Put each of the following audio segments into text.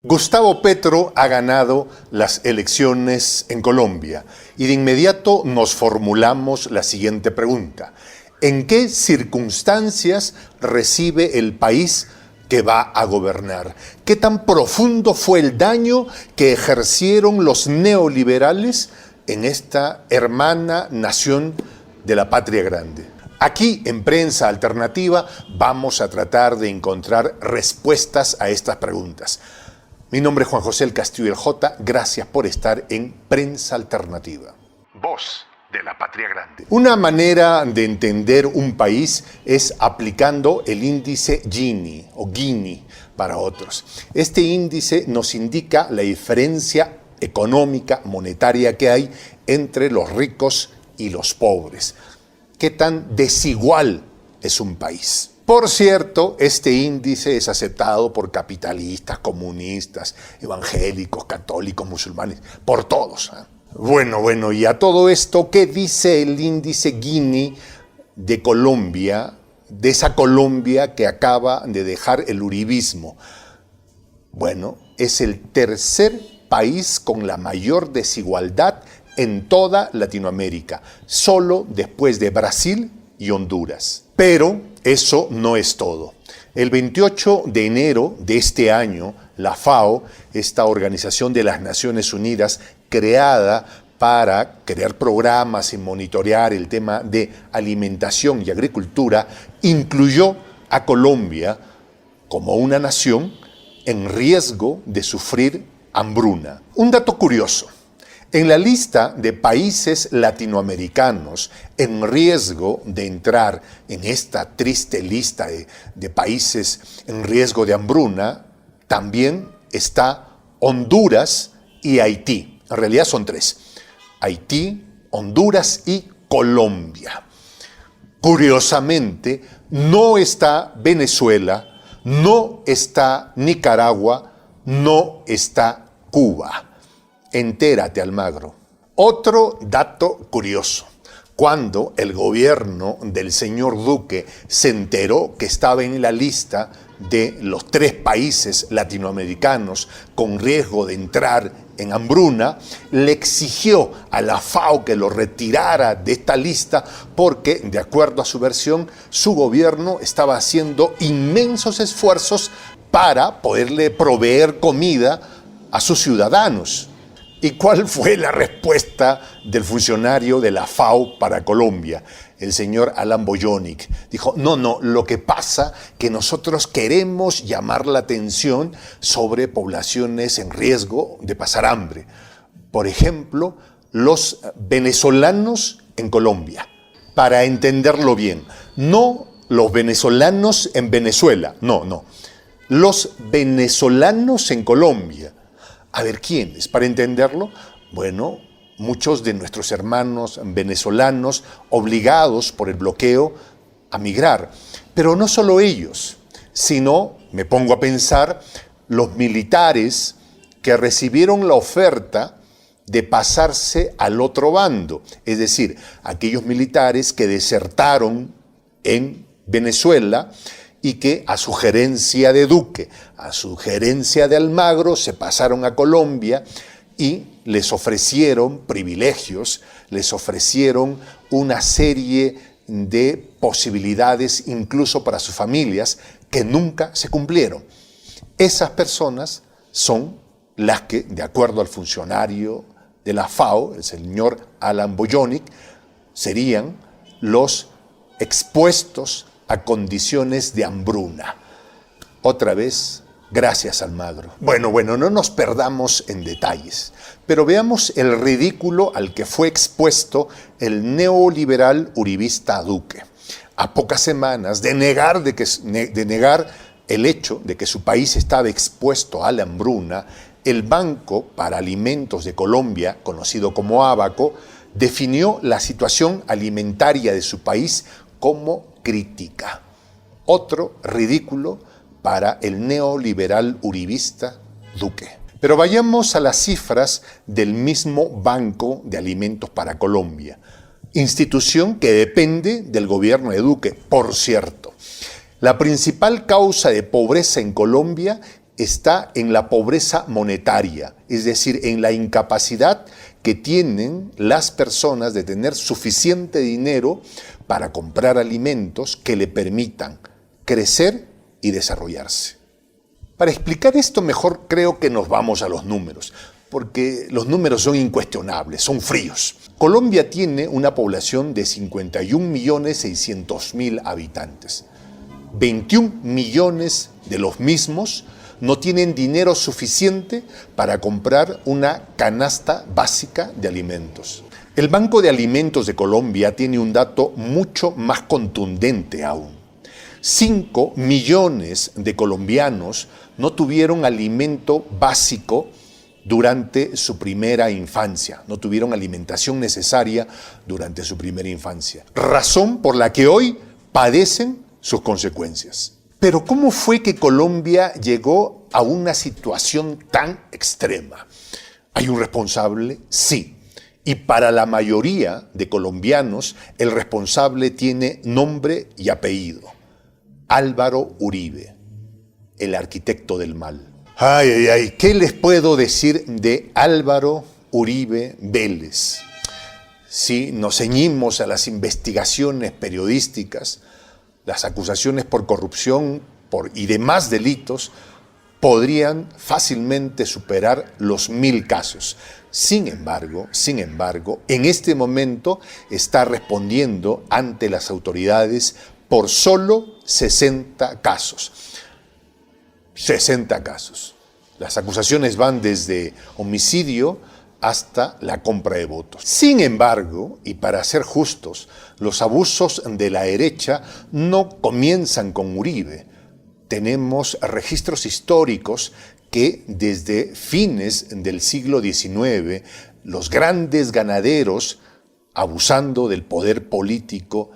Gustavo Petro ha ganado las elecciones en Colombia y de inmediato nos formulamos la siguiente pregunta. ¿En qué circunstancias recibe el país que va a gobernar? ¿Qué tan profundo fue el daño que ejercieron los neoliberales en esta hermana nación de la patria grande? Aquí, en Prensa Alternativa, vamos a tratar de encontrar respuestas a estas preguntas. Mi nombre es Juan José El Castillo El J. Gracias por estar en Prensa Alternativa. Voz de la patria grande. Una manera de entender un país es aplicando el índice Gini o Gini para otros. Este índice nos indica la diferencia económica, monetaria que hay entre los ricos y los pobres. ¿Qué tan desigual es un país? Por cierto, este índice es aceptado por capitalistas, comunistas, evangélicos, católicos, musulmanes, por todos. Bueno, y a todo esto, ¿qué dice el índice Gini de Colombia, de esa Colombia que acaba de dejar el uribismo? Bueno, es el tercer país con la mayor desigualdad en toda Latinoamérica, solo después de Brasil y Honduras. Pero eso no es todo. El 28 de enero de este año, la FAO, esta Organización de las Naciones Unidas, creada para crear programas y monitorear el tema de alimentación y agricultura, incluyó a Colombia como una nación en riesgo de sufrir hambruna. Un dato curioso. En la lista de países latinoamericanos en riesgo de entrar en esta triste lista de países en riesgo de hambruna, también está Honduras y Haití. En realidad son tres: Haití, Honduras y Colombia. Curiosamente, no está Venezuela, no está Nicaragua, no está Cuba. Entérate, Almagro. Otro dato curioso. Cuando el gobierno del señor Duque se enteró que estaba en la lista de los tres países latinoamericanos con riesgo de entrar en hambruna, le exigió a la FAO que lo retirara de esta lista porque, de acuerdo a su versión, su gobierno estaba haciendo inmensos esfuerzos para poderle proveer comida a sus ciudadanos. ¿Y cuál fue la respuesta del funcionario de la FAO para Colombia? El señor Alan Boyonic dijo, no, lo que pasa que nosotros queremos llamar la atención sobre poblaciones en riesgo de pasar hambre. Por ejemplo, los venezolanos en Colombia. Para entenderlo bien, no los venezolanos en Venezuela, no. Los venezolanos en Colombia. A ver, ¿quiénes? Para entenderlo, bueno, muchos de nuestros hermanos venezolanos obligados por el bloqueo a migrar. Pero no solo ellos, sino, me pongo a pensar, los militares que recibieron la oferta de pasarse al otro bando. Es decir, aquellos militares que desertaron en Venezuela y que a sugerencia de Duque, a sugerencia de Almagro, se pasaron a Colombia y les ofrecieron privilegios, les ofrecieron una serie de posibilidades incluso para sus familias que nunca se cumplieron. Esas personas son las que, de acuerdo al funcionario de la FAO, el señor Alan Boyonic, serían los expuestos a condiciones de hambruna. Otra vez, gracias Almagro. Bueno, no nos perdamos en detalles, pero veamos el ridículo al que fue expuesto el neoliberal uribista Duque. A pocas semanas de negar el hecho de que su país estaba expuesto a la hambruna, el Banco para Alimentos de Colombia, conocido como Abaco, definió la situación alimentaria de su país como crítica. Otro ridículo para el neoliberal uribista Duque. Pero vayamos a las cifras del mismo Banco de Alimentos para Colombia, institución que depende del gobierno de Duque, por cierto. La principal causa de pobreza en Colombia está en la pobreza monetaria, es decir, en la incapacidad que tienen las personas de tener suficiente dinero para comprar alimentos que le permitan crecer y desarrollarse. Para explicar esto mejor creo que nos vamos a los números, porque los números son incuestionables, son fríos. Colombia tiene una población de 51.600.000 habitantes. 21 millones de los mismos no tienen dinero suficiente para comprar una canasta básica de alimentos. El Banco de Alimentos de Colombia tiene un dato mucho más contundente aún. 5 millones de colombianos no tuvieron alimento básico durante su primera infancia, no tuvieron alimentación necesaria durante su primera infancia. Razón por la que hoy padecen sus consecuencias. Pero ¿cómo fue que Colombia llegó a una situación tan extrema? ¿Hay un responsable? Sí. Y para la mayoría de colombianos, el responsable tiene nombre y apellido. Álvaro Uribe, el arquitecto del mal. Ay, ay, ay, ¿qué les puedo decir de Álvaro Uribe Vélez? Si nos ceñimos a las investigaciones periodísticas, las acusaciones por corrupción y demás delitos podrían fácilmente superar los 1000 casos. Sin embargo, en este momento está respondiendo ante las autoridades por solo 60 casos. 60 casos. Las acusaciones van desde homicidio hasta la compra de votos. Sin embargo, y para ser justos, los abusos de la derecha no comienzan con Uribe. Tenemos registros históricos que desde fines del siglo XIX, los grandes ganaderos, abusando del poder político,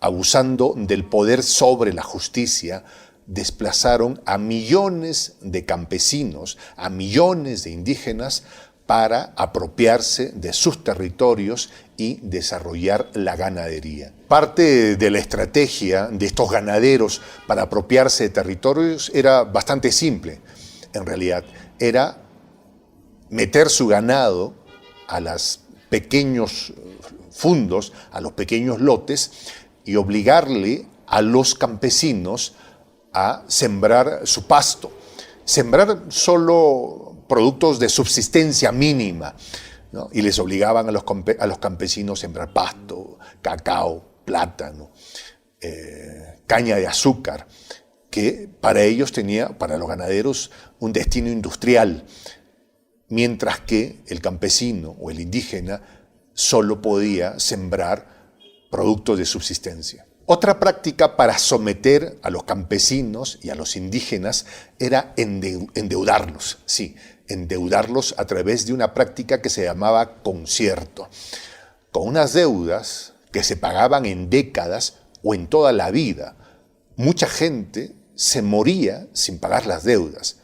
abusando del poder sobre la justicia, desplazaron a millones de campesinos, a millones de indígenas, para apropiarse de sus territorios y desarrollar la ganadería. Parte de la estrategia de estos ganaderos para apropiarse de territorios era bastante simple. En realidad, era meter su ganado a los pequeños fundos, a los pequeños lotes, y obligarle a los campesinos a sembrar su pasto. Sembrar solo productos de subsistencia mínima, ¿no? Y les obligaban a los campesinos a sembrar pasto, cacao, plátano, caña de azúcar, que para ellos tenía, para los ganaderos, un destino industrial, mientras que el campesino o el indígena solo podía sembrar productos de subsistencia. Otra práctica para someter a los campesinos y a los indígenas era endeudarlos, sí, endeudarlos a través de una práctica que se llamaba concierto, con unas deudas que se pagaban en décadas o en toda la vida. Mucha gente se moría sin pagar las deudas.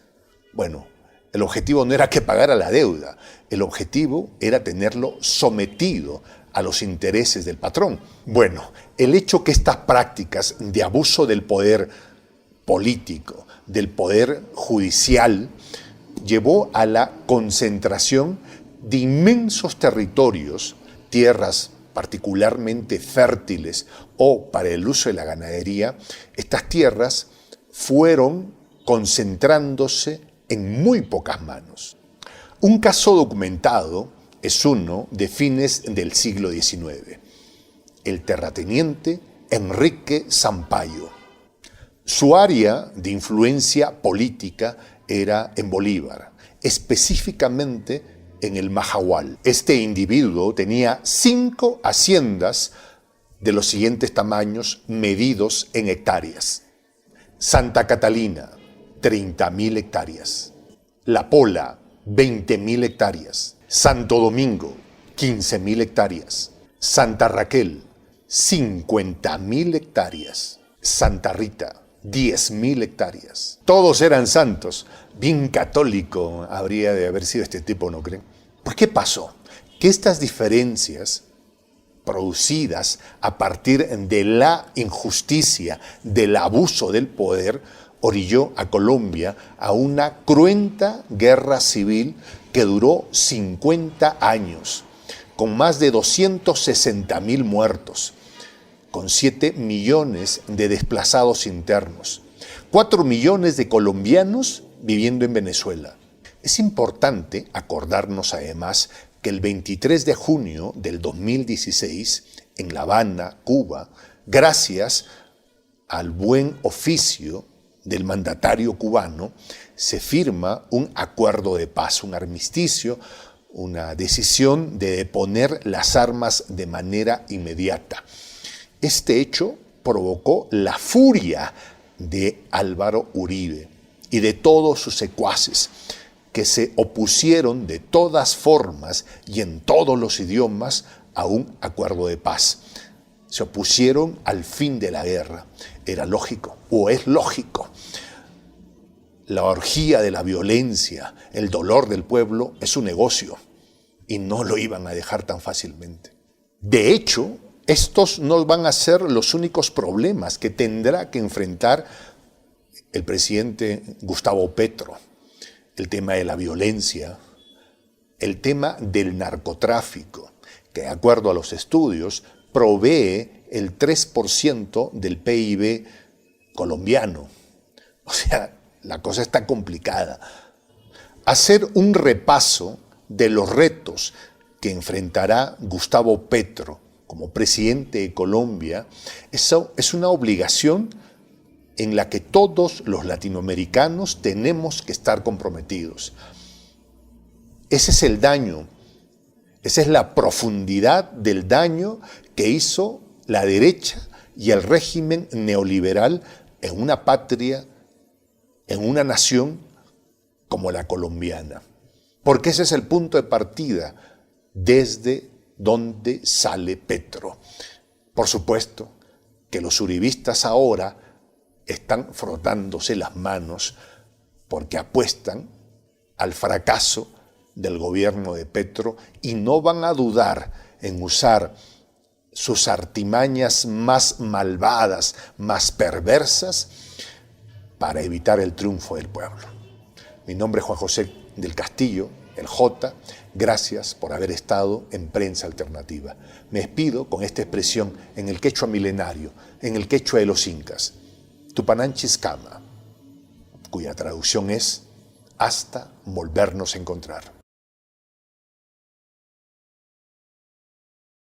Bueno, el objetivo no era que pagara la deuda, el objetivo era tenerlo sometido a los intereses del patrón. Bueno, el hecho que estas prácticas de abuso del poder político, del poder judicial, llevó a la concentración de inmensos territorios, tierras particularmente fértiles o para el uso de la ganadería. Estas tierras fueron concentrándose en muy pocas manos. Un caso documentado es uno de fines del siglo XIX, el terrateniente Enrique Sampaio. Su área de influencia política era en Bolívar, específicamente en el Majahual. Este individuo tenía 5 haciendas de los siguientes tamaños medidos en hectáreas. Santa Catalina, 30.000 hectáreas. La Pola, 20.000 hectáreas. Santo Domingo, 15.000 hectáreas. Santa Raquel, 50.000 hectáreas. Santa Rita, 10.000 hectáreas. Todos eran santos. Bien católico habría de haber sido este tipo, ¿no creen? ¿Por qué pasó? Que estas diferencias producidas a partir de la injusticia, del abuso del poder, orilló a Colombia a una cruenta guerra civil que duró 50 años, con más de 260.000 muertos, con 7 millones de desplazados internos, 4 millones de colombianos viviendo en Venezuela. Es importante acordarnos además que el 23 de junio del 2016, en La Habana, Cuba, gracias al buen oficio del mandatario cubano, se firma un acuerdo de paz, un armisticio, una decisión de deponer las armas de manera inmediata. Este hecho provocó la furia de Álvaro Uribe y de todos sus secuaces, que se opusieron de todas formas y en todos los idiomas a un acuerdo de paz. Se opusieron al fin de la guerra. Era lógico, o es lógico. La orgía de la violencia, el dolor del pueblo es un negocio y no lo iban a dejar tan fácilmente. De hecho, estos no van a ser los únicos problemas que tendrá que enfrentar el presidente Gustavo Petro. El tema de la violencia, el tema del narcotráfico, que de acuerdo a los estudios provee el 3% del PIB colombiano. O sea, la cosa está complicada. Hacer un repaso de los retos que enfrentará Gustavo Petro como presidente de Colombia, eso es una obligación en la que todos los latinoamericanos tenemos que estar comprometidos. Ese es el daño, esa es la profundidad del daño que hizo la derecha y el régimen neoliberal en una patria, en una nación como la colombiana. Porque ese es el punto de partida desde donde sale Petro. Por supuesto que los uribistas ahora están frotándose las manos porque apuestan al fracaso del gobierno de Petro y no van a dudar en usar sus artimañas más malvadas, más perversas, para evitar el triunfo del pueblo. Mi nombre es Juan José del Castillo, el J. Gracias por haber estado en Prensa Alternativa. Me despido con esta expresión en el quechua milenario, en el quechua de los incas, Tupananchis Kama, cuya traducción es hasta volvernos a encontrar.